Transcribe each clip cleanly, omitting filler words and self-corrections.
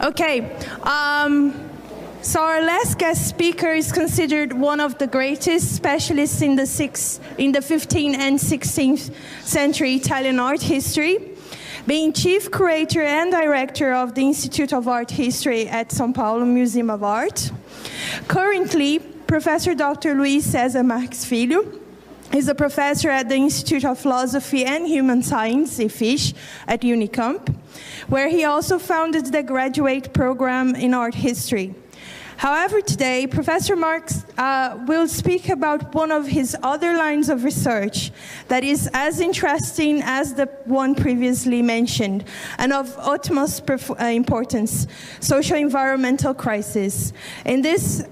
Okay, so our last guest speaker is considered one of the greatest specialists in the 15th and 16th century Italian art history, being chief curator and director of the Institute of Art History at São Paulo Museum of Art. Currently, Professor Dr. Luiz César Marques Filho is a professor at the Institute of Philosophy and Human Science, IFISH, at Unicamp, where he also founded the graduate program in art history. However, today, Professor Marques will speak about one of his other lines of research that is as interesting as the one previously mentioned, and of utmost importance, socio-environmental crisis. In this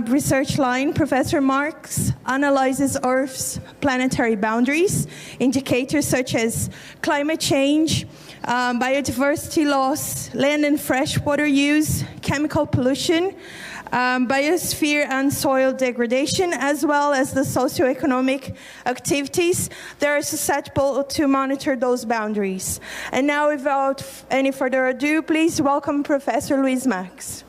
research line, Professor Marques analyzes Earth's planetary boundaries, indicators such as climate change, biodiversity loss, land and freshwater use, chemical pollution, biosphere and soil degradation, as well as the socioeconomic activities that are susceptible to monitor those boundaries. And now, without any further ado, please welcome Professor Luiz Marques.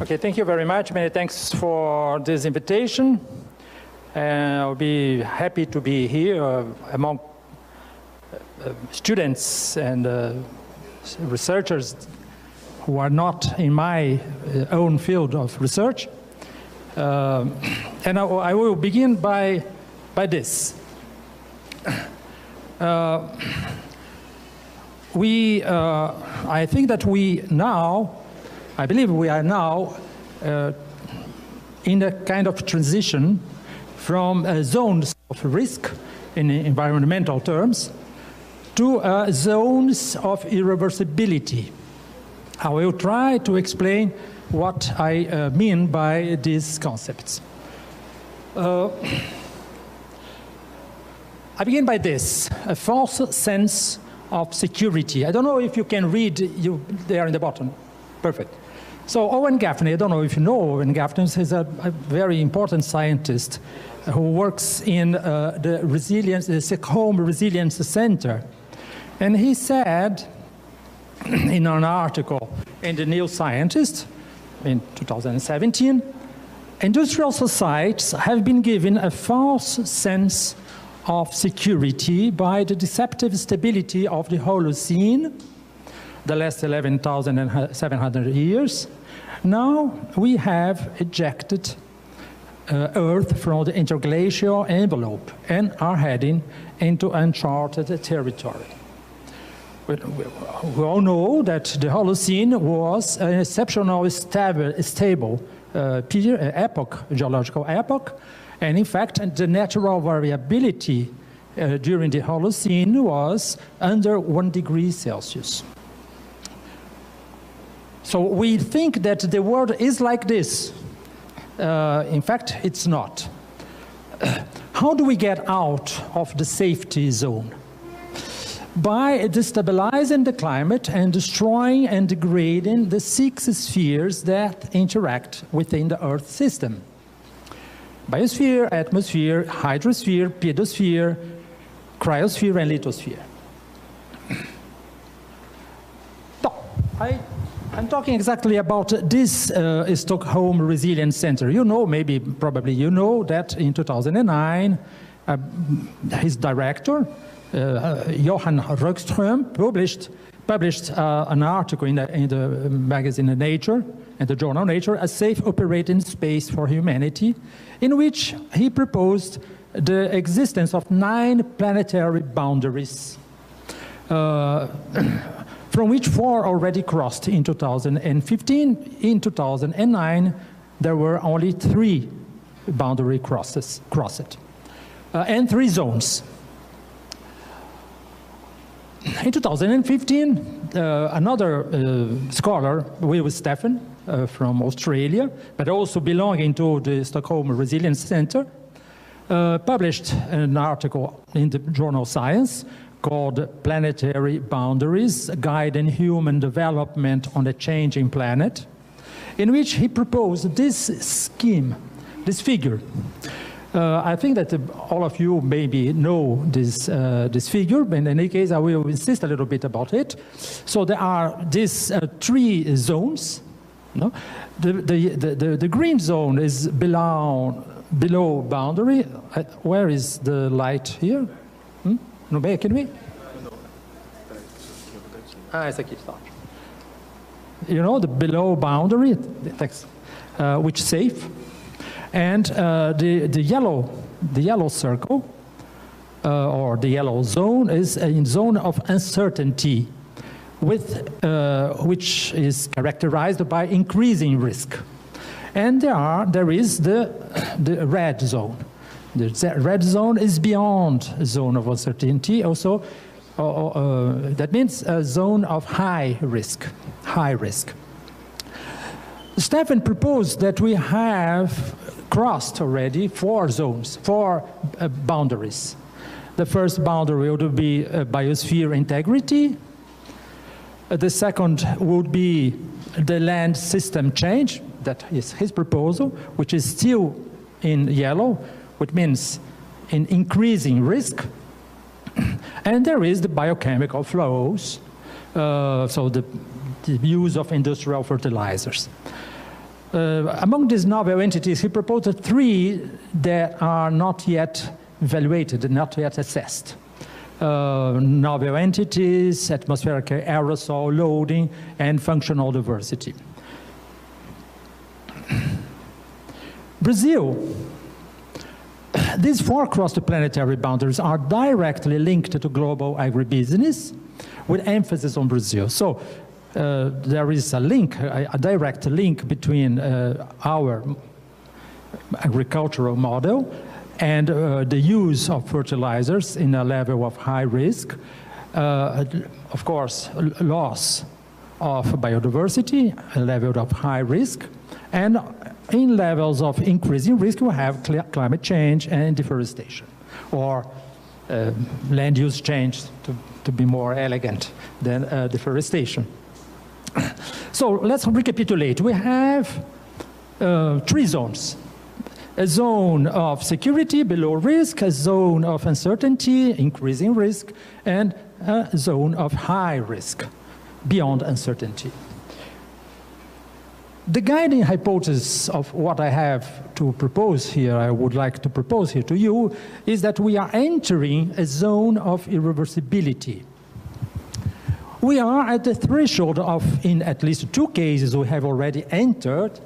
Okay, thank you very much. Many thanks for this invitation. I'll be happy to be here among students and researchers who are not in my own field of research. And I will begin by this. I think that I believe we are now in a kind of transition from zones of risk in environmental terms to zones of irreversibility. I will try to explain what I mean by these concepts. I begin by this, a false sense of security. I don't know if you can read there in the bottom. Perfect. So Owen Gaffney, I don't know if you know Owen Gaffney, he's a very important scientist who works in the Stockholm Resilience Center. And he said in an article in the New Scientist in 2017, industrial societies have been given a false sense of security by the deceptive stability of the Holocene, the last 11,700 years. Now we have ejected Earth from the interglacial envelope and are heading into uncharted territory. We all know that the Holocene was an exceptionally stable geological epoch, and in fact the natural variability during the Holocene was under 1 degree Celsius. So we think that the world is like this. In fact, it's not. How do we get out of the safety zone? By destabilizing the climate and destroying and degrading the 6 spheres that interact within the Earth system. Biosphere, atmosphere, hydrosphere, pedosphere, cryosphere, and lithosphere. I'm talking exactly about this Stockholm Resilience Center. You know, probably you know that in 2009, his director, Johan Rögström, published an article in the magazine Nature, and the journal Nature, A Safe Operating Space for Humanity, in which he proposed the existence of 9 planetary boundaries, from which 4 already crossed in 2015. In 2009, there were only 3 boundary crossed, and 3 zones. In 2015, another scholar, Will Stephen, from Australia, but also belonging to the Stockholm Resilience Center, published an article in the journal Science called Planetary Boundaries, Guiding Human Development on a Changing Planet, in which he proposed this scheme, this figure. I think that all of you maybe know this figure, but in any case, I will insist a little bit about it. So there are these 3 zones. No? The green zone is below boundary. Where is the light here? No, can we? Esse aqui está. You know, the below boundary, which is safe. And the yellow circle, or the yellow zone, is a zone of uncertainty, which is characterized by increasing risk. And there is the red zone. The red zone is beyond a zone of uncertainty. Also, that means a zone of high risk. Stefan proposed that we have crossed already 4 zones, 4 boundaries. The first boundary would be biosphere integrity. The second would be the land system change. That is his proposal, which is still in yellow, which means in increasing risk. And there is the biochemical flows, so the use of industrial fertilizers. Among these novel entities, he proposed 3 that are not yet evaluated, not yet assessed. Novel entities, atmospheric aerosol loading, and functional diversity. Brazil. These 4 cross-planetary boundaries are directly linked to global agribusiness, with emphasis on Brazil. So there is a link, a direct link between our agricultural model and the use of fertilizers in a level of high risk. Of course, loss of biodiversity, a level of high risk, and in levels of increasing risk, we have climate change and deforestation, or land use change, to be more elegant than deforestation. So let's recapitulate. We have 3 zones. A zone of security, below risk, a zone of uncertainty, increasing risk, and a zone of high risk, beyond uncertainty. The guiding hypothesis of what I have to propose here, I would like to propose here to you, is that we are entering a zone of irreversibility. We are at the threshold of, in at least 2 cases, we have already entered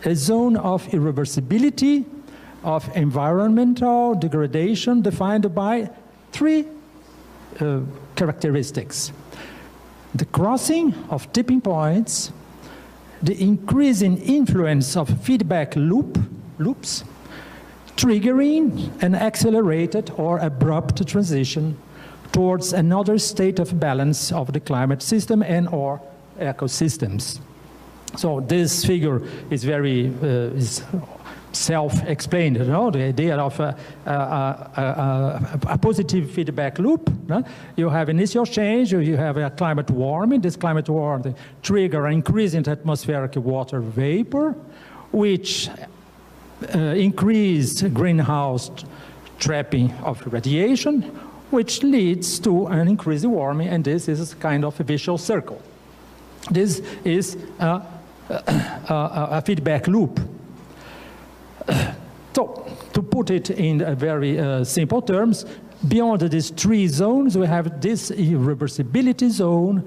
a zone of irreversibility, of environmental degradation, defined by 3 characteristics. The crossing of tipping points, the increasing influence of feedback loops, triggering an accelerated or abrupt transition towards another state of balance of the climate system and or ecosystems. So this figure is very self-explained, you know, the idea of a positive feedback loop. You have initial change, you have a climate warming. This climate warming trigger an increase in atmospheric water vapor, which increased greenhouse trapping of radiation, which leads to an increased warming, and this is kind of a vicious circle. This is a feedback loop. So, to put it in a very simple terms, beyond these 3 zones, we have this irreversibility zone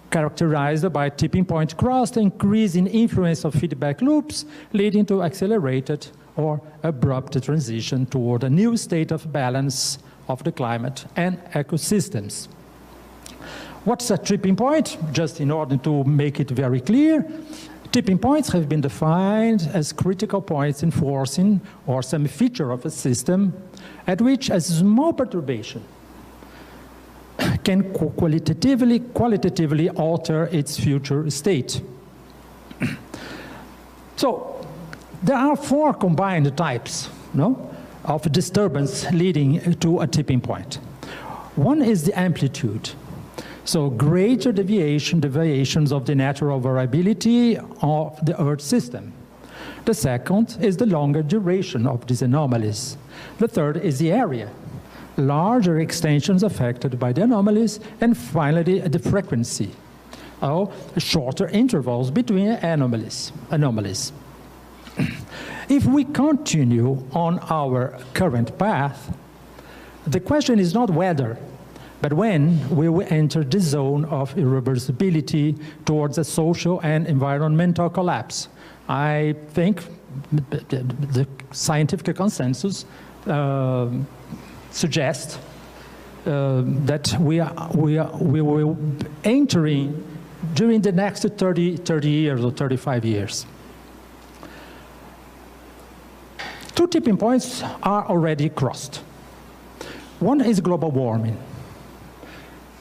characterized by tipping point crossed, increasing influence of feedback loops, leading to accelerated or abrupt transition toward a new state of balance of the climate and ecosystems. What's a tipping point? Just in order to make it very clear, tipping points have been defined as critical points in forcing or some feature of a system at which a small perturbation can qualitatively alter its future state. So there are 4 combined types, no, of disturbance leading to a tipping point. One is the amplitude. So greater deviations of the natural variability of the Earth system. The second is the longer duration of these anomalies. The third is the area. Larger extensions affected by the anomalies, and finally the frequency, or shorter intervals between anomalies. If we continue on our current path, the question is not whether, but when we will enter the zone of irreversibility towards a social and environmental collapse. I think the scientific consensus suggests that we will be entering during the next 30 years or 35 years. Two tipping points are already crossed. One is global warming.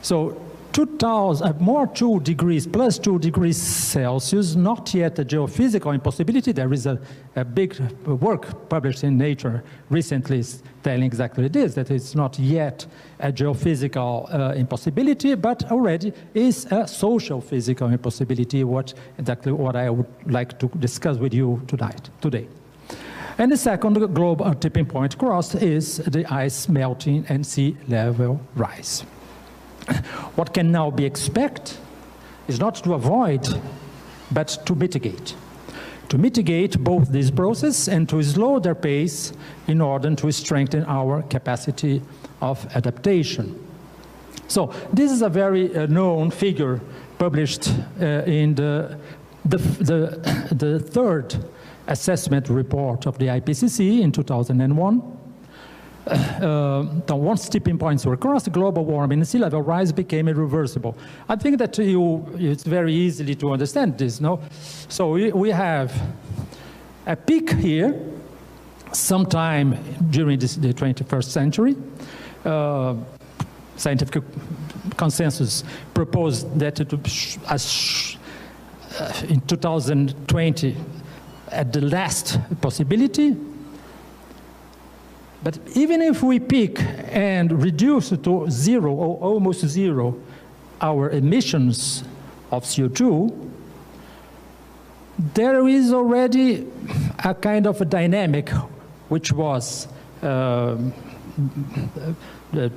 So 2 degrees plus 2 degrees Celsius, not yet a geophysical impossibility. There is a big work published in Nature recently telling exactly this, that it's not yet a geophysical impossibility, but already is a social physical impossibility, exactly what I would like to discuss with you today. And the second global tipping point crossed is the ice melting and sea level rise. What can now be expected is not to avoid, but to mitigate. To mitigate both this process and to slow their pace in order to strengthen our capacity of adaptation. So this is a very known figure published in the third assessment report of the IPCC in 2001. Once tipping points were crossed, global warming and sea level rise became irreversible. I think that it's very easy to understand this, no? So we have a peak here, sometime during the 21st century. Scientific consensus proposed that in 2020, at the last possibility. But even if we peak and reduce to zero or almost zero our emissions of CO2, there is already a kind of a dynamic which was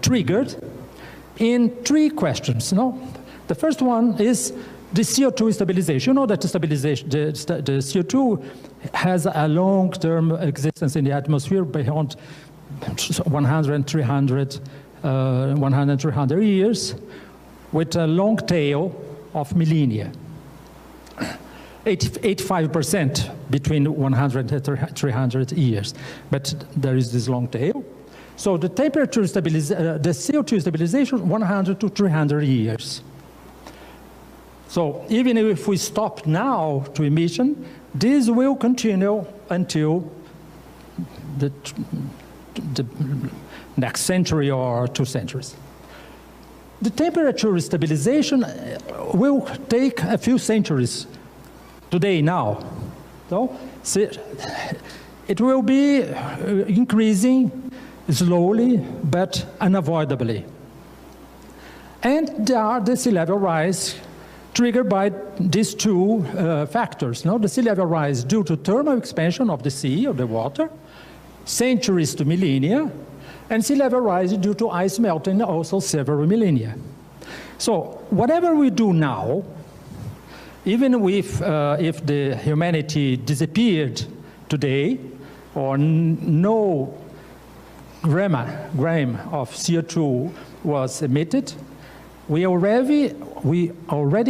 triggered in three questions. No? The first one is the CO2 stabilization. You know that the CO2 has a long-term existence in the atmosphere beyond 100, 300 years, with a long tail of millennia. 85% between 100 and 300 years. But there is this long tail. So the temperature stabilization, the CO2 stabilization, 100 to 300 years. So even if we stop now to emission, this will continue until the next century or 2 centuries. The temperature stabilization will take a few centuries today, now. So it will be increasing slowly but unavoidably. And there are the sea level rise triggered by these two factors. No? The sea level rise due to thermal expansion of the sea, or the water, centuries to millennia, and sea level rise due to ice melting, also several millennia. So whatever we do now, even if the humanity disappeared today, or no gram of CO2 was emitted, we already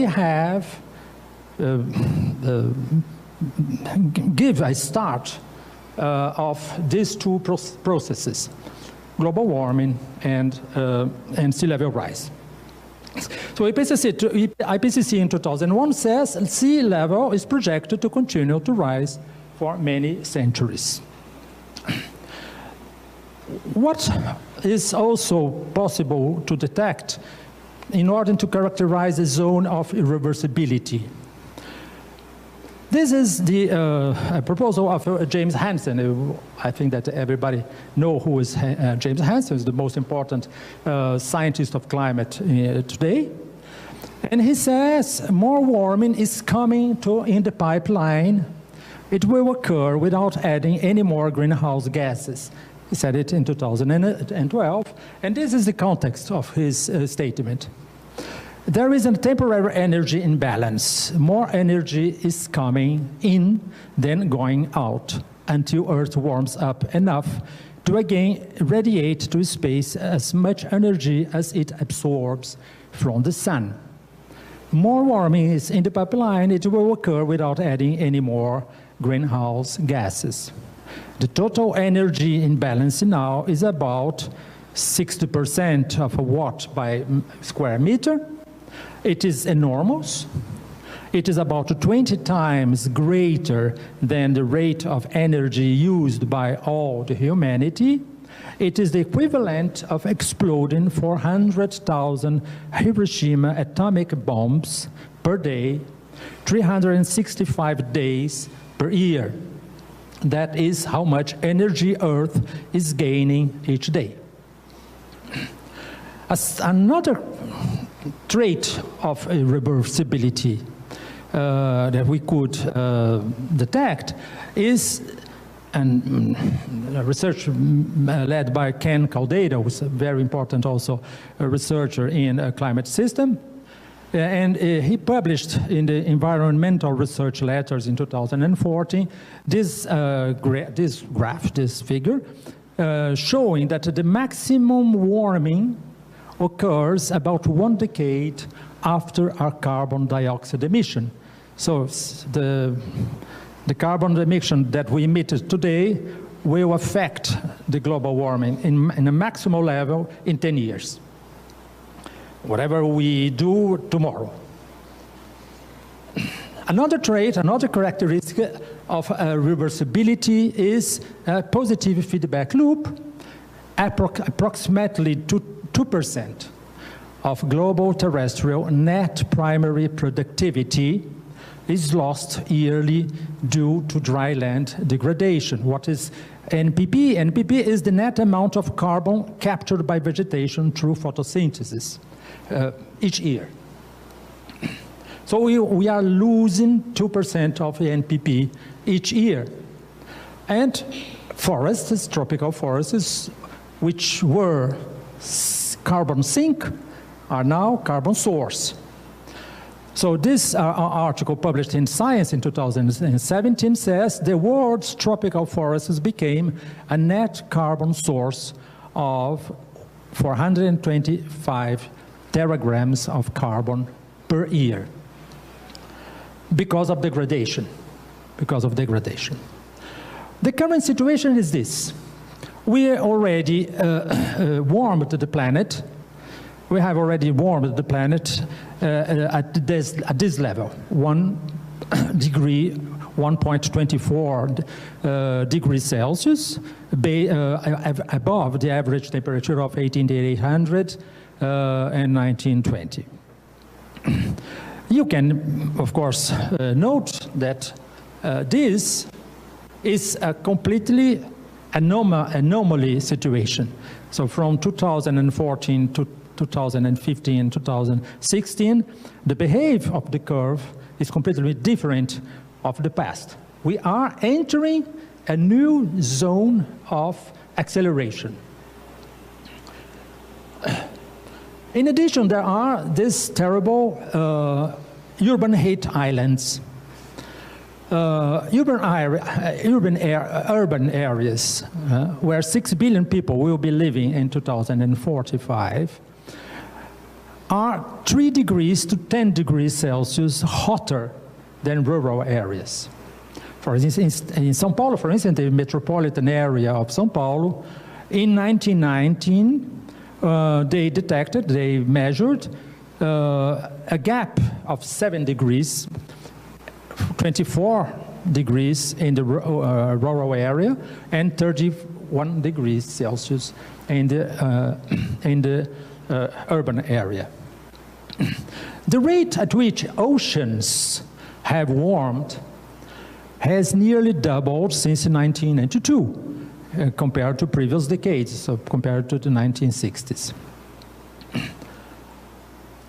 have give a start of these two processes, global warming and sea level rise. So IPCC in 2001 says sea level is projected to continue to rise for many centuries. What is also possible to detect in order to characterize a zone of irreversibility? This is the proposal of James Hansen. I think that everybody knows who is James Hansen. Is the most important scientist of climate today. And he says more warming is coming in the pipeline it will occur without adding any more greenhouse gases. He said it in 2012, and this is the context of his statement. There is a temporary energy imbalance. More energy is coming in than going out until Earth warms up enough to again radiate to space as much energy as it absorbs from the sun. More warming is in the pipeline. It will occur without adding any more greenhouse gases. The total energy imbalance now is about 60% of a watt by square meter. It is enormous. It is about 20 times greater than the rate of energy used by all the humanity. It is the equivalent of exploding 400,000 Hiroshima atomic bombs per day, 365 days per year. That is how much energy Earth is gaining each day. Another trait of irreversibility that we could detect is research led by Ken Caldeira, who's a very important also researcher in climate system. And he published in the Environmental Research Letters in 2014 this figure showing that the maximum warming occurs about 1 decade after our carbon dioxide emission. So the carbon emission that we emitted today will affect the global warming in a maximal level in 10 years. Whatever we do tomorrow. Another trait, another characteristic of reversibility is a positive feedback loop. Approximately 2% of global terrestrial net primary productivity is lost yearly due to dry land degradation. What is NPP? NPP is the net amount of carbon captured by vegetation through photosynthesis each year. So we are losing 2% of the NPP each year. And forests, tropical forests, which were carbon sink, are now carbon source. So this article published in Science in 2017 says the world's tropical forests became a net carbon source of 425 teragrams of carbon per year because of degradation. The current situation is this. We already warmed the planet. We have already warmed the planet at this level, 1.24 degrees Celsius, above the average temperature of 18,800 and 1920. You can, of course, note that this is a completely anomaly situation. So from 2014 to 2015, 2016, the behavior of the curve is completely different of the past. We are entering a new zone of acceleration. In addition, there are these terrible urban heat islands. Urban areas where 6 billion people will be living in 2045 are 3 degrees to 10 degrees Celsius hotter than rural areas. For instance, in São Paulo, for instance, the metropolitan area of São Paulo, in 1919, they measured a gap of 7 degrees, 24 degrees in the rural area, and 31 degrees Celsius in the urban area. The rate at which oceans have warmed has nearly doubled since 1992 compared to previous decades, so compared to the 1960s.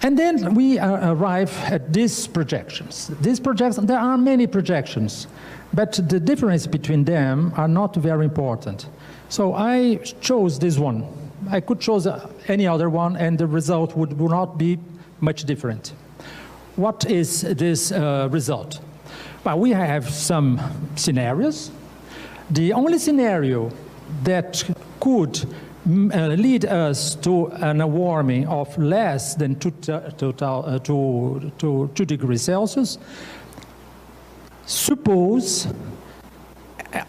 And then we arrive at these projections. These projections, there are many projections, but the difference between them are not very important. So I chose this one. I could choose any other one, and the result would not be much different. What is this result? Well, we have some scenarios. The only scenario that could lead us to a warming of less than 2 degrees Celsius suppose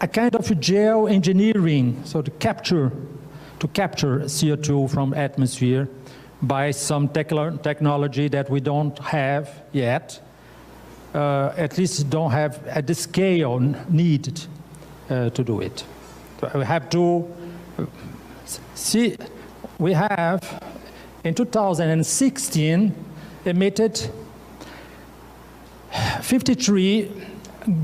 a kind of geoengineering, so to capture CO2 from atmosphere by some technology that we don't have yet, at least don't have at the scale needed to do it. So we have to see, we have in 2016 emitted 53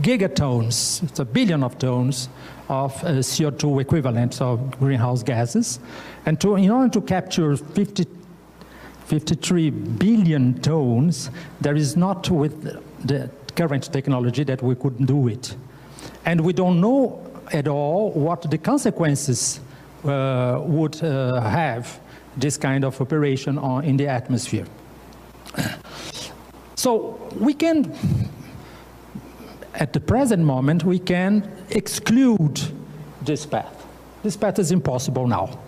gigatons, it's a billion of tons of CO2 equivalent of greenhouse gases. And in order to capture 53 billion tons, there is not with the current technology that we could do it. And we don't know at all what the consequences would have this kind of operation in the atmosphere. So we can, at the present moment, we can exclude this path. This path is impossible now.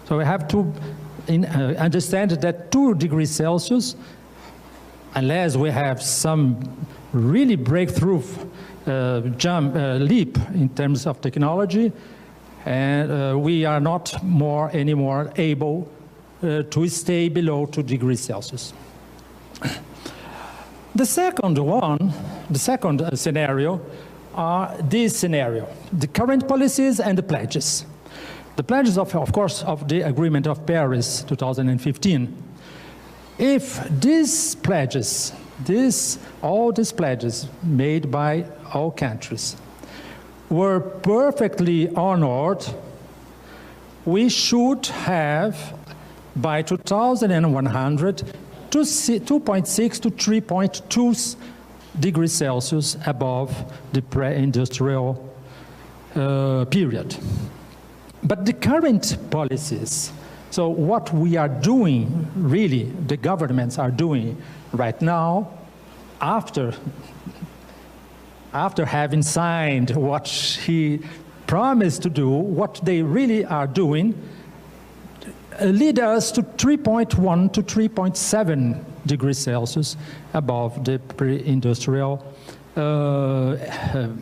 So we have to understand that 2 degrees Celsius, unless we have some really breakthrough leap in terms of technology, and we are not anymore able to stay below 2 degrees Celsius. The second scenario are this scenario, the current policies and the pledges. The pledges, of course, of the Agreement of Paris 2015. If these pledges, all these pledges made by all countries were perfectly honored, we should have, by 2100, 2.6 to 3.2 degrees Celsius above the pre-industrial period. But the current policies, so what we are doing, really, the governments are doing right now, after having signed what he promised to do, what they really are doing, lead us to 3.1 to 3.7 degrees Celsius above the pre-industrial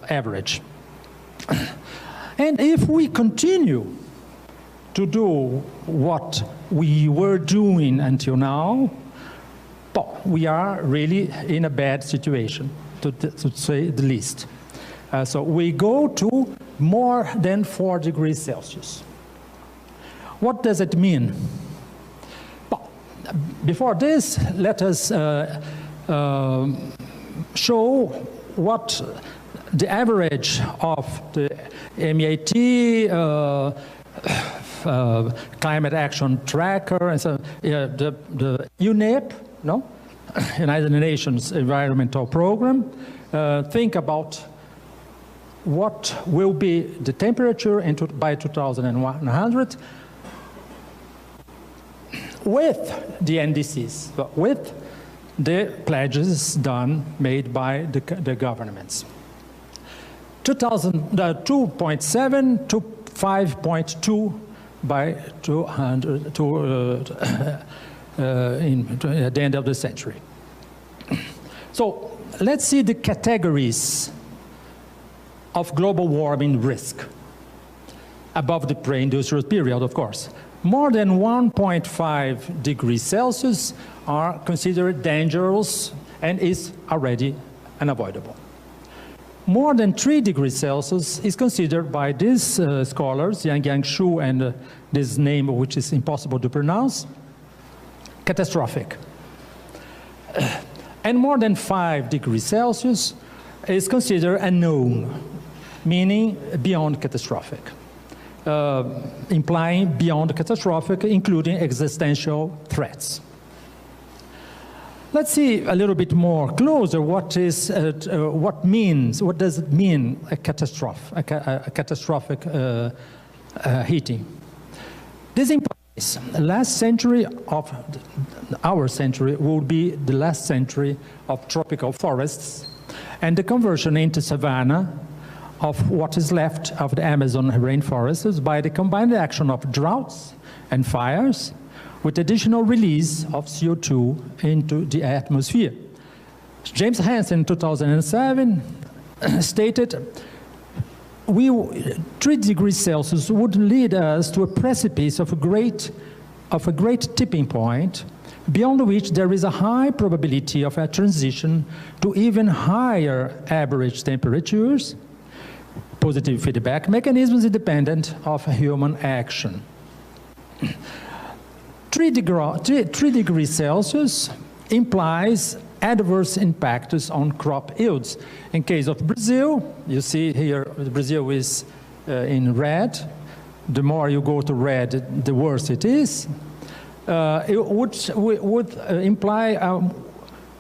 average. And if we continue to do what we were doing until now, well, we are really in a bad situation, to say the least. So we go to more than 4 degrees Celsius. What does it mean? Well, before this, let us show what the average of the MAT, Climate Action Tracker, and so the UNEP, no? United Nations Environmental Program, think about what will be the temperature by 2100 with the NDCs, with the pledges made by the governments. 2.7 to 5.2 by 200 at the end of the century. So let's see the categories of global warming risk above the pre-industrial period, of course. More than 1.5 degrees Celsius are considered dangerous and is already unavoidable. More than 3 degrees Celsius is considered by these scholars, Yang Shu and this name which is impossible to pronounce, catastrophic. And more than 5 degrees Celsius is considered unknown, meaning beyond catastrophic, implying beyond catastrophic, including existential threats. Let's see a little bit more closer what does it mean a catastrophic heating. This implies last century of our century will be the last century of tropical forests and the conversion into savanna of what is left of the Amazon rainforests by the combined action of droughts and fires with additional release of CO2 into the atmosphere. James Hansen in 2007 stated 3 degrees Celsius would lead us to a precipice of a great tipping point, beyond which there is a high probability of a transition to even higher average temperatures, positive feedback mechanisms independent of human action. 3 degrees Celsius implies adverse impacts on crop yields. In case of Brazil, you see here Brazil is in red. The more you go to red, the worse it is. It would imply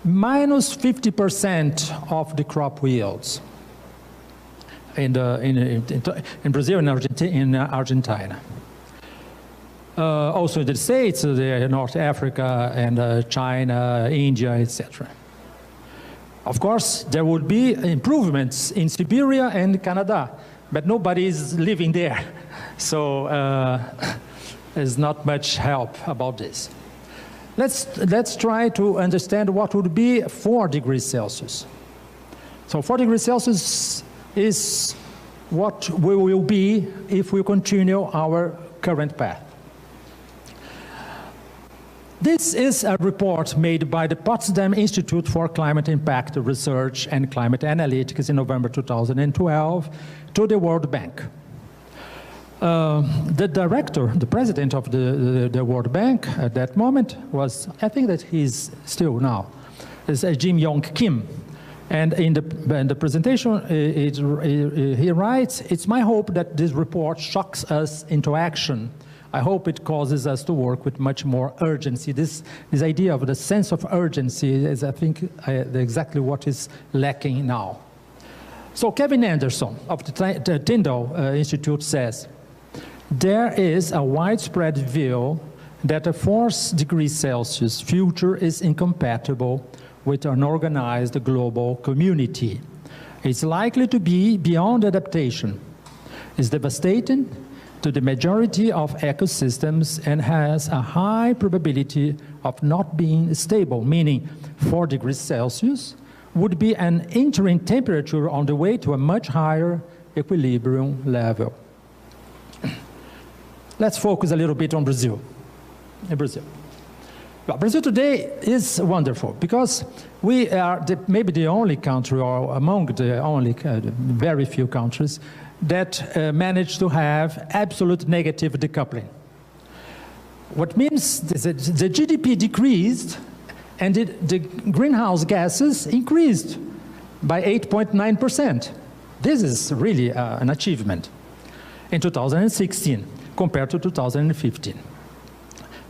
minus 50% of the crop yields in Brazil and Argentina. Also in the States, North Africa and China, India, etc. Of course, there would be improvements in Siberia and Canada, but nobody is living there. So there's not much help about this. Let's try to understand what would be 4 degrees Celsius. So 4 degrees Celsius is what we will be if we continue our current path. This is a report made by the Potsdam Institute for Climate Impact Research and Climate Analytics in November 2012 to the World Bank. The director, the president of the World Bank at that moment was, I think that he's still now, is Jim Yong Kim. And in the presentation, he writes, "It's my hope that this report shocks us into action. I hope it causes us to work with much more urgency." This idea of the sense of urgency is, I think, exactly what is lacking now. So Kevin Anderson of the Tyndall Institute says, "There is a widespread view that a 4 degrees Celsius future is incompatible with an organized global community. It's likely to be beyond adaptation. It's devastating to the majority of ecosystems and has a high probability of not being stable," meaning 4 degrees Celsius would be an interim temperature on the way to a much higher equilibrium level. Let's focus a little bit on Brazil. In Brazil. Well, Brazil today is wonderful because we are maybe the only country, or among the only very few countries, that managed to have absolute negative decoupling. What means is that the GDP decreased and the greenhouse gases increased by 8.9%. This is really an achievement in 2016 compared to 2015.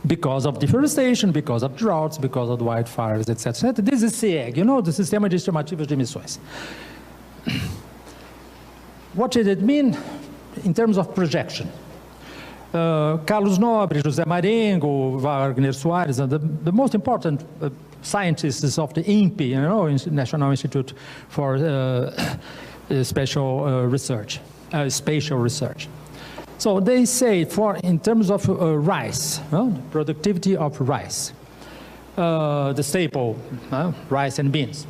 Because of deforestation, because of droughts, because of wildfires, etc. This is SEG, you know, the Sistema de Estimativas de Emissões. What did it mean in terms of projection? Carlos Nobre, José Marengo, Wagner Soares, the most important scientists of the INPE, you know, National Institute for Spatial Research. So they say, in terms of rice, productivity of rice, the staple, rice and beans.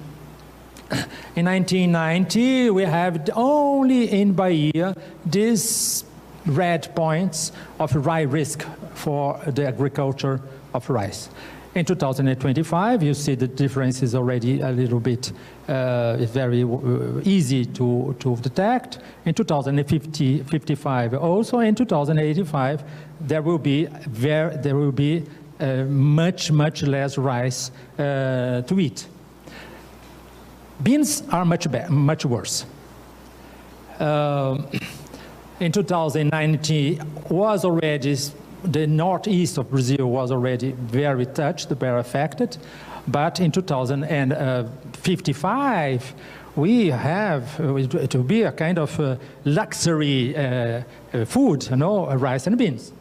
In 1990, we have only in Bahia these red points of high risk for the agriculture of rice. In 2025, you see the difference is already a little bit very easy to detect. In 2055 also, in 2085, there will be much less rice to eat. Beans are much worse. In 2019 was already, the northeast of Brazil was already very touched, very affected. But in 2055, we have it will be a kind of luxury food, rice and beans.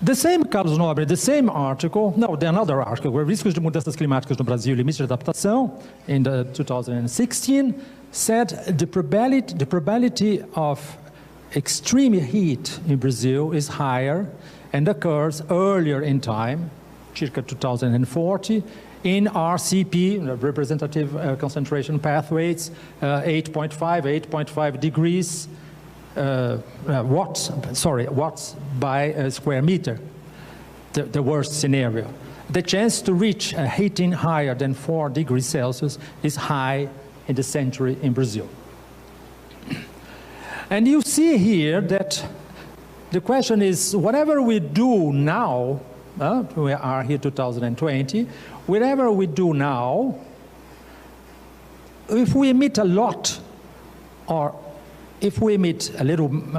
The same Carlos Nobre, the same article, no, another article, Riscos de Mudanças Climáticas no Brasil e Limites de Adaptação, in 2016, said the probability of extreme heat in Brazil is higher and occurs earlier in time, circa 2040, in RCP, representative concentration pathways, 8.5 degrees watts by square meter, the worst scenario. The chance to reach a heating higher than 4 degrees Celsius is high in the century in Brazil. And you see here that the question is, whatever we do now, we are here 2020, whatever we do now, if we emit a lot or if we emit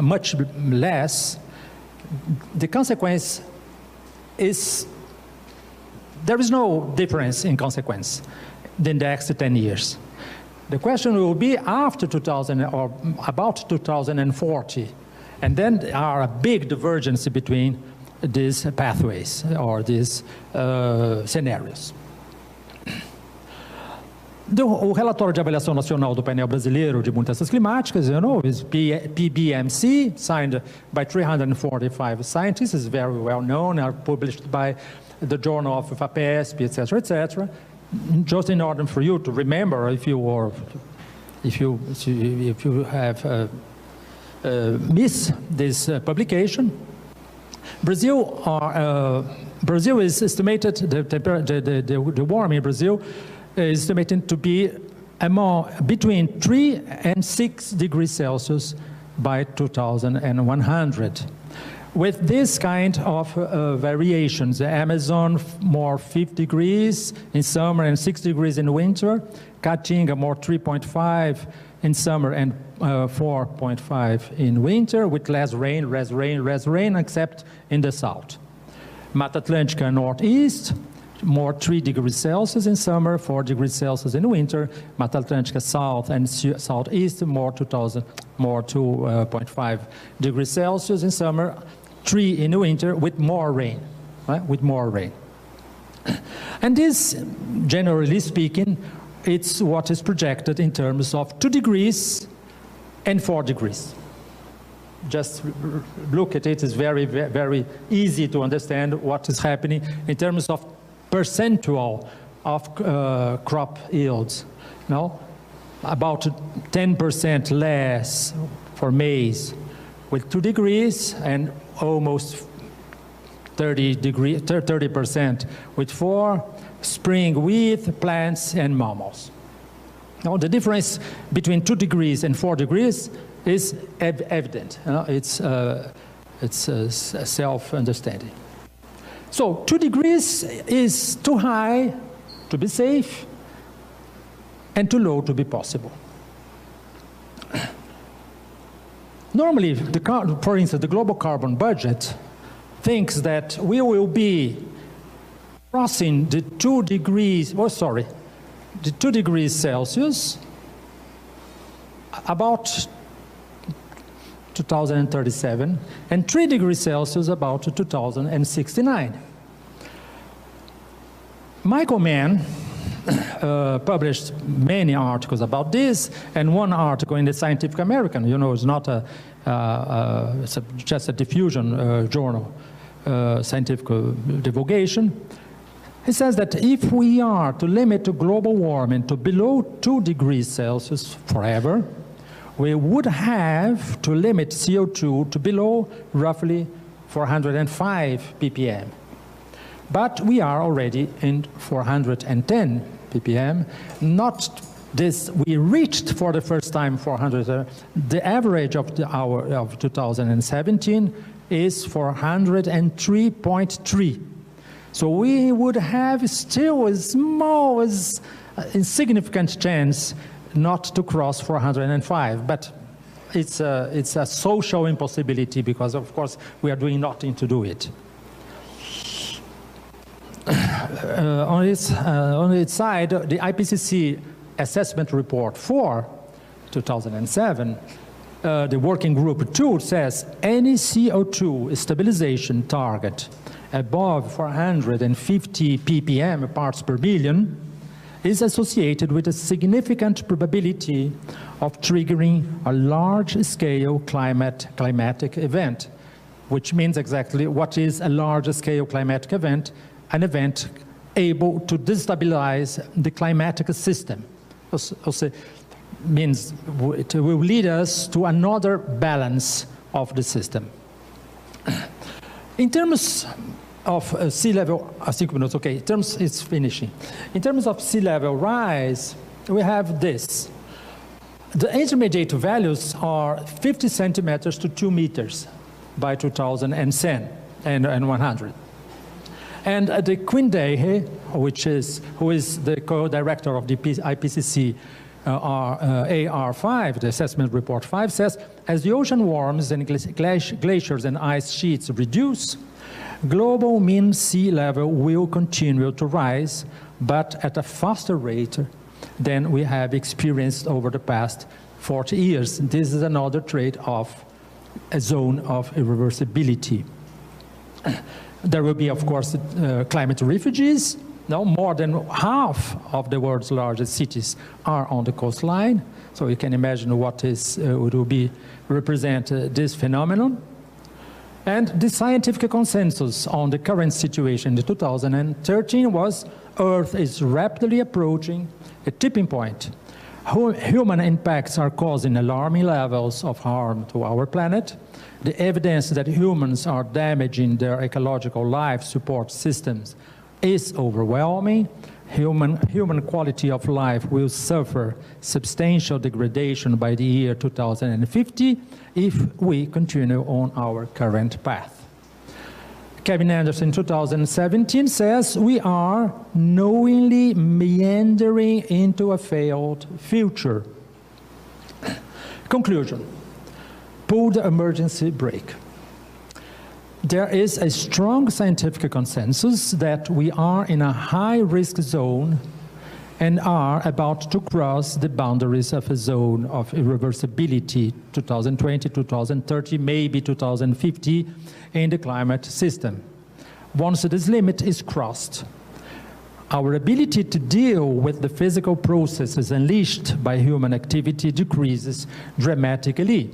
much less, the consequence is there is no difference in consequence in the next 10 years. The question will be after 2000 or about 2040, and then there are a big divergence between these pathways or these scenarios. O relatório de avaliação nacional do painel brasileiro de mudanças climáticas, is PBMC, signed by 345 scientists, is very well known, are published by the Journal of FAPESP, etc., etc. Just in order for you to remember, if you have missed this publication, Brazil is estimated, the warming in Brazil is estimated to be between 3 and 6 degrees Celsius by 2100. With this kind of variations, the Amazon more 5 degrees in summer and 6 degrees in winter, Caatinga more 3.5 in summer and 4.5 in winter, with less rain, except in the south. Mata Atlântica Northeast, more 3 degrees Celsius in summer, 4 degrees Celsius in winter. Mata Atlântica South and Southeast, more 2.5 degrees Celsius in summer, 3 in the winter, with more rain, right? With more rain. And this, generally speaking, it's what is projected in terms of 2 degrees and 4 degrees. Just look at it, it's very, very easy to understand what is happening in terms of percentual of crop yields. About 10% less for maize with 2 degrees and almost 30% with 4, spring wheat, plants, and mammals. Now, the difference between 2 degrees and 4 degrees is evident. It's self-understanding. So 2 degrees is too high to be safe and too low to be possible. Normally, for instance, the global carbon budget thinks that we will be crossing the 2 degrees, the 2 degrees Celsius about 2037, and 3 degrees Celsius about 2069. Michael Mann published many articles about this, and one article in the Scientific American, it's not just a diffusion journal, scientific divulgation. He says that if we are to limit global warming to below 2 degrees Celsius forever, we would have to limit CO2 to below roughly 405 ppm. But we are already in 410 ppm. Not this, we reached for the first time 400. The average of 2017 is 403.3. So we would have still a small, insignificant chance not to cross 405, but it's a social impossibility because, of course, we are doing nothing to do it. on its side, the IPCC assessment report for 2007, the working group 2 says any CO2 stabilization target above 450 ppm parts per billion is associated with a significant probability of triggering a large-scale climatic event, which means exactly what is a large-scale climatic event, an event able to destabilize the climatic system. Also means it will lead us to another balance of the system. In terms of sea level, I think it's okay. In terms, it's finishing. In terms of sea level rise, we have this. The intermediate values are 50 centimeters to 2 meters by 2010 and 100. And the Quinday, who is the co-director of the IPCC AR5, the assessment report 5, says, as the ocean warms and glaciers and ice sheets reduce, global mean sea level will continue to rise, but at a faster rate than we have experienced over the past 40 years. This is another trait of a zone of irreversibility. There will be, of course, climate refugees. Now, more than half of the world's largest cities are on the coastline. So you can imagine what will be represent this phenomenon. And the scientific consensus on the current situation in 2013 was Earth is rapidly approaching a tipping point. Human impacts are causing alarming levels of harm to our planet. The evidence that humans are damaging their ecological life support systems is overwhelming. Human quality of life will suffer substantial degradation by the year 2050 if we continue on our current path. Kevin Anderson in 2017 says we are knowingly meandering into a failed future. Conclusion. Pull the emergency brake. There is a strong scientific consensus that we are in a high-risk zone and are about to cross the boundaries of a zone of irreversibility, 2020, 2030, maybe 2050, in the climate system. Once this limit is crossed, our ability to deal with the physical processes unleashed by human activity decreases dramatically.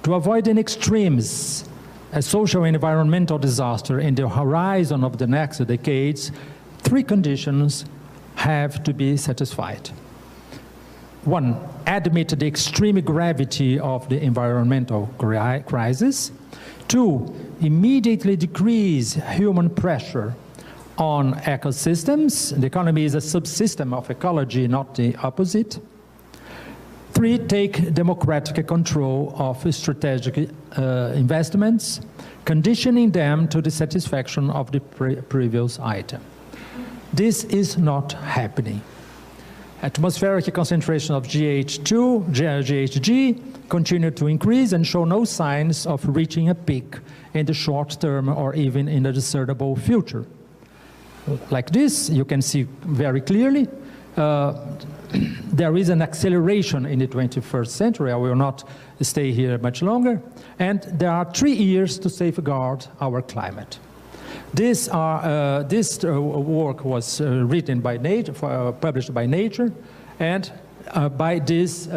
To avoid any extremes, a social and environmental disaster in the horizon of the next decades, 3 conditions have to be satisfied. 1, admit the extreme gravity of the environmental crisis. 2, immediately decrease human pressure on ecosystems. The economy is a subsystem of ecology, not the opposite. 3, take democratic control of strategic investments, conditioning them to the satisfaction of the previous item. This is not happening. Atmospheric concentration of GHG continue to increase and show no signs of reaching a peak in the short term or even in the discernible future. Like this, you can see very clearly, there is an acceleration in the 21st century. I will not stay here much longer. And there are 3 years to safeguard our climate. This work was written by Nature, published by Nature, and by these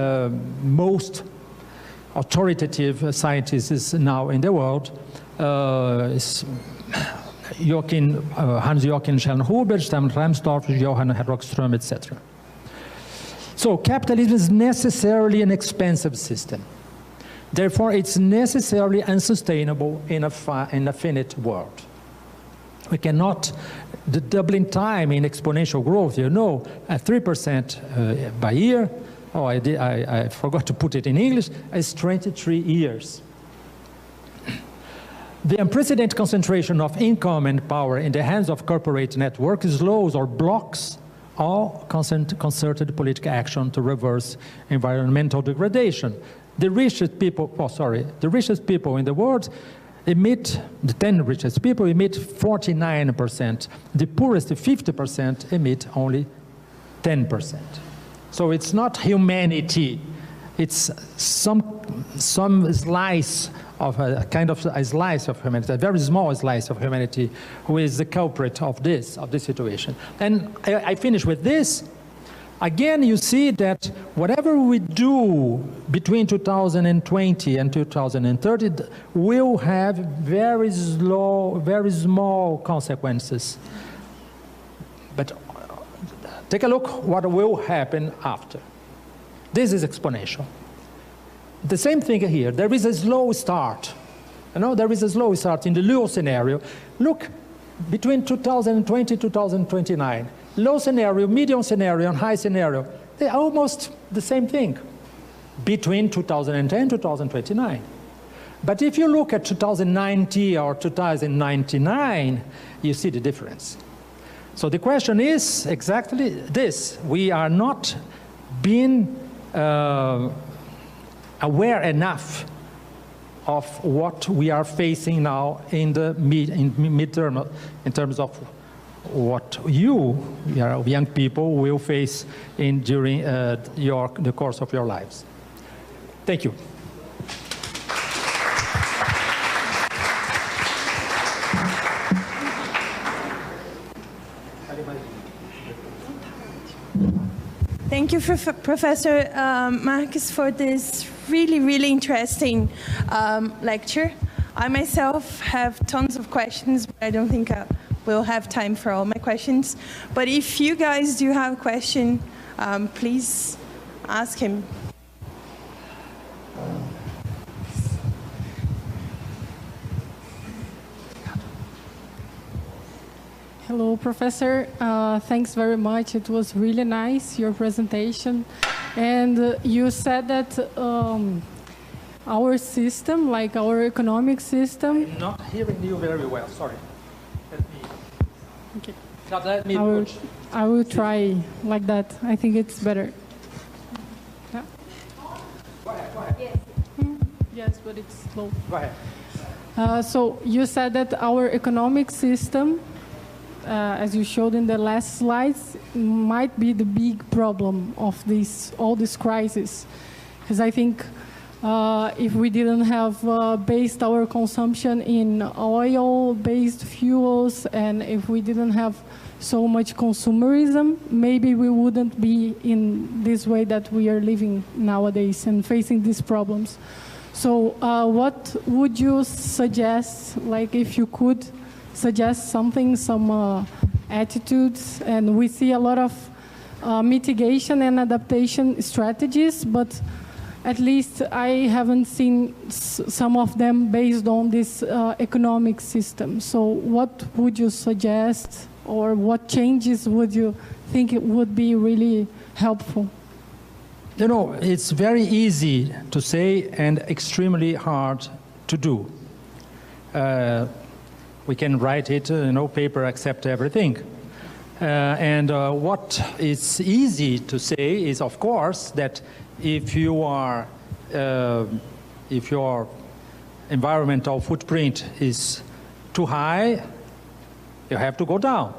most authoritative scientists now in the world, Hans-Joachim Schellenhuber, Stefan Rahmstorff, Johann Rockström, etc. So capitalism is necessarily an expensive system. Therefore, it's necessarily unsustainable in a finite world. We cannot, the doubling time in exponential growth, you know, at 3% by year, oh, I forgot to put it in English, is 23 years. The unprecedented concentration of income and power in the hands of corporate networks slows or blocks all concerted political action to reverse environmental degradation. The richest people, the richest people in the world emit, the 10 richest people emit 49%. The poorest 50% emit only 10%. So it's not humanity. It's some slice of a kind of a slice of humanity, a very small slice of humanity, who is the culprit of this situation. And I finish with this. Again, you see that whatever we do between 2020 and 2030 will have very small consequences. But take a look what will happen after. This is exponential. The same thing here. There is a slow start. You know, there is a slow start in the low scenario. Look, between 2020 and 2029. Low scenario, medium scenario, and high scenario, they're almost the same thing between 2010 and 2029. But if you look at 2090 or 2099, you see the difference. So the question is exactly this. We are not being aware enough of what we are facing now in the midterm, in terms of what you young people will face during the course of your lives. Thank you. Thank you, Professor Marques, for this really, really interesting lecture. I myself have tons of questions, but I don't think we'll have time for all my questions. But if you guys do have a question, please ask him. Hello, Professor. Thanks very much. It was really nice, your presentation. And you said that our system, like our economic system... I'm not hearing you very well, sorry. Okay. Let me I will try like that. I think it's better. Yeah. Go ahead. Yes. Yes, but it's slow. Go ahead. So you said that our economic system, as you showed in the last slides, might be the big problem of all this crisis. Because I think if we didn't have based our consumption in oil-based fuels, and if we didn't have so much consumerism, maybe we wouldn't be in this way that we are living nowadays and facing these problems. So what would you suggest, like if you could suggest something, some attitudes? And we see a lot of mitigation and adaptation strategies, but at least I haven't seen some of them based on this economic system. So what would you suggest, or what changes would you think it would be really helpful? You know, it's very easy to say and extremely hard to do. We can write it, paper accept everything. And what is easy to say is, of course, that if your environmental footprint is too high, you have to go down.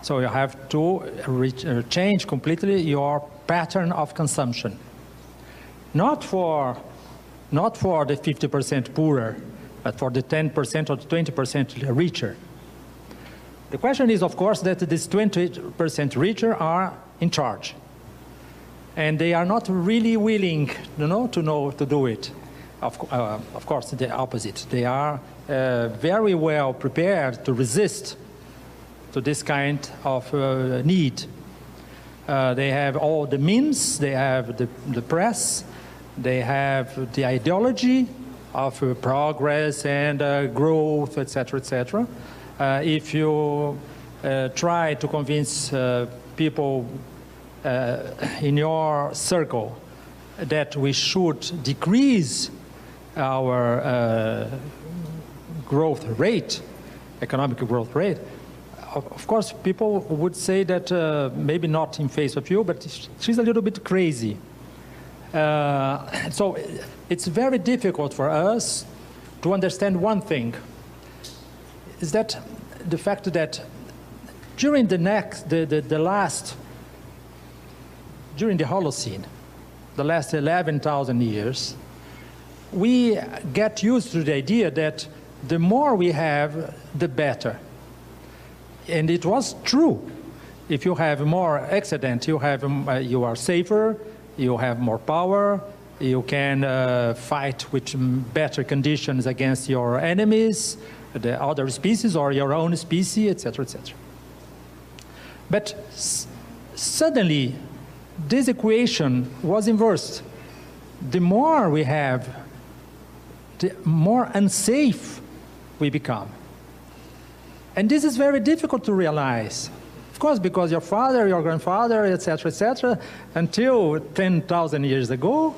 So you have to change completely your pattern of consumption. Not for the 50% poorer, but for the 10% or the 20% richer. The question is, of course, that this 20% richer are in charge. And they are not really willing, to do it. Of course, the opposite. They are very well prepared to resist to this kind of need. They have all the means, they have the press, they have the ideology of progress and growth, etc., etc. If you try to convince people in your circle that we should decrease our growth rate, economic growth rate, of course, people would say that maybe not in face of you, but she's a little bit crazy. So it's very difficult for us to understand one thing, is that the fact that during the Holocene, the last 11,000 years, we get used to the idea that the more we have, the better. And it was true. If you have more excedent, you are safer, you have more power, you can fight with better conditions against your enemies, the other species or your own species, etc., etc. But suddenly, this equation was inversed. The more we have, the more unsafe we become. And this is very difficult to realize. Of course, because your father, your grandfather, etc., until 10,000 years ago,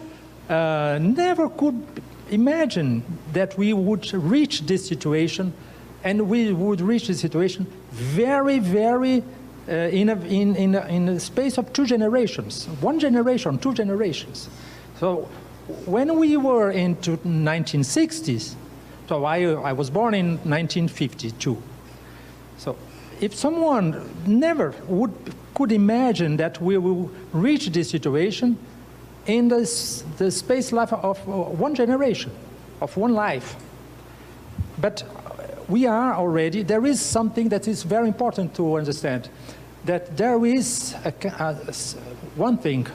never could imagine that we would reach this situation, and we would reach this situation very, very in a space of 2 generations. 1 generation, 2 generations. So when we were into 1960s, so I was born in 1952. So if someone never could imagine that we will reach this situation in the space life of 1 generation, of 1 life. But we are already, there is something that is very important to understand, that there is one thing,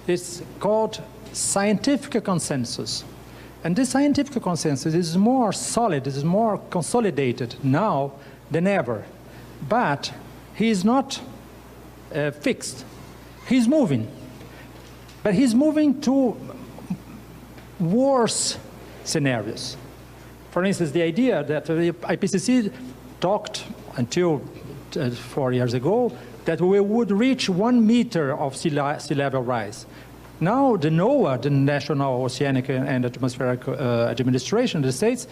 it's called scientific consensus. And this scientific consensus is more solid, is more consolidated now than ever. But he is not fixed. He's moving. But he's moving to worse scenarios. For instance, the idea that the IPCC talked until 4 years ago that we would reach 1 meter of sea level rise. Now, the NOAA, the National Oceanic and Atmospheric Administration of the States,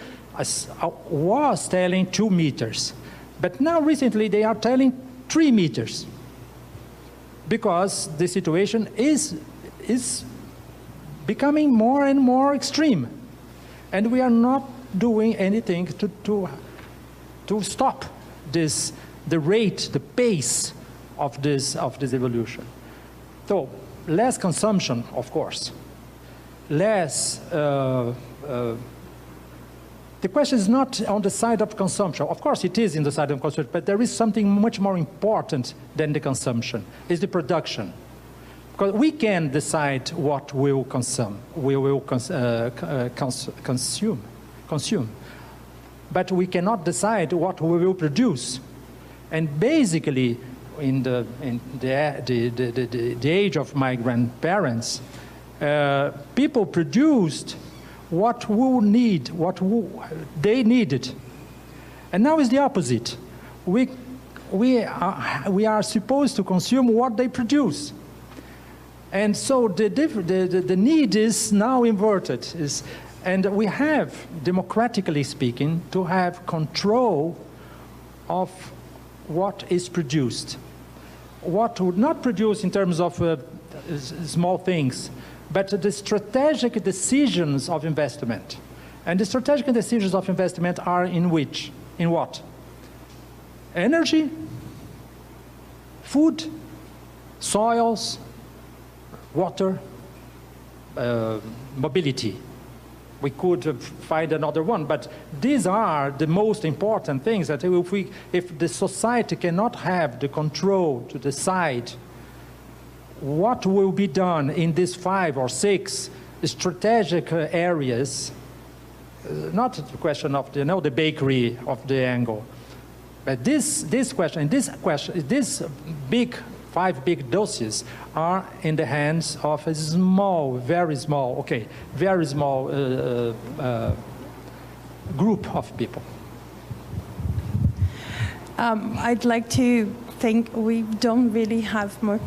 was telling 2 meters. But now, recently, they are telling 3 meters. Because the situation is becoming more and more extreme. And we are not doing anything to stop this, the rate, the pace of this evolution. So, less consumption, of course. Less, the question is not on the side of consumption. Of course, it is in the side of consumption, but there is something much more important than the consumption, is the production. Because we can decide what we will consume, consume. But we cannot decide what we will produce. And basically, in the age of my grandparents, people produced what we need, they needed. And now it's the opposite. We are supposed to consume what they produce. And so the need is now inverted. And we have, democratically speaking, to have control of what is produced. What would not produce in terms of small things, but the strategic decisions of investment. And the strategic decisions of investment are in which? In what? Energy, food, soils, water, mobility. We could find another one, but these are the most important things that if the society cannot have the control to decide what will be done in these 5 or 6 strategic areas, not a question of the bakery of the angle, but this question, this big 5 big dossiers are in the hands of a small, very small, very small group of people. I'd like to think we don't really have more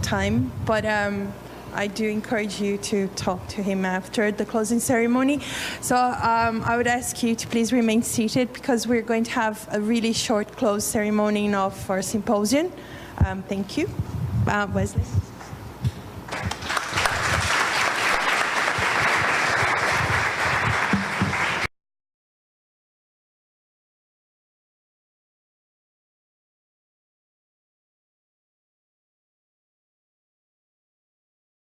time, but I do encourage you to talk to him after the closing ceremony. So I would ask you to please remain seated because we're going to have a really short close ceremony of our symposium. Thank you. Wesley.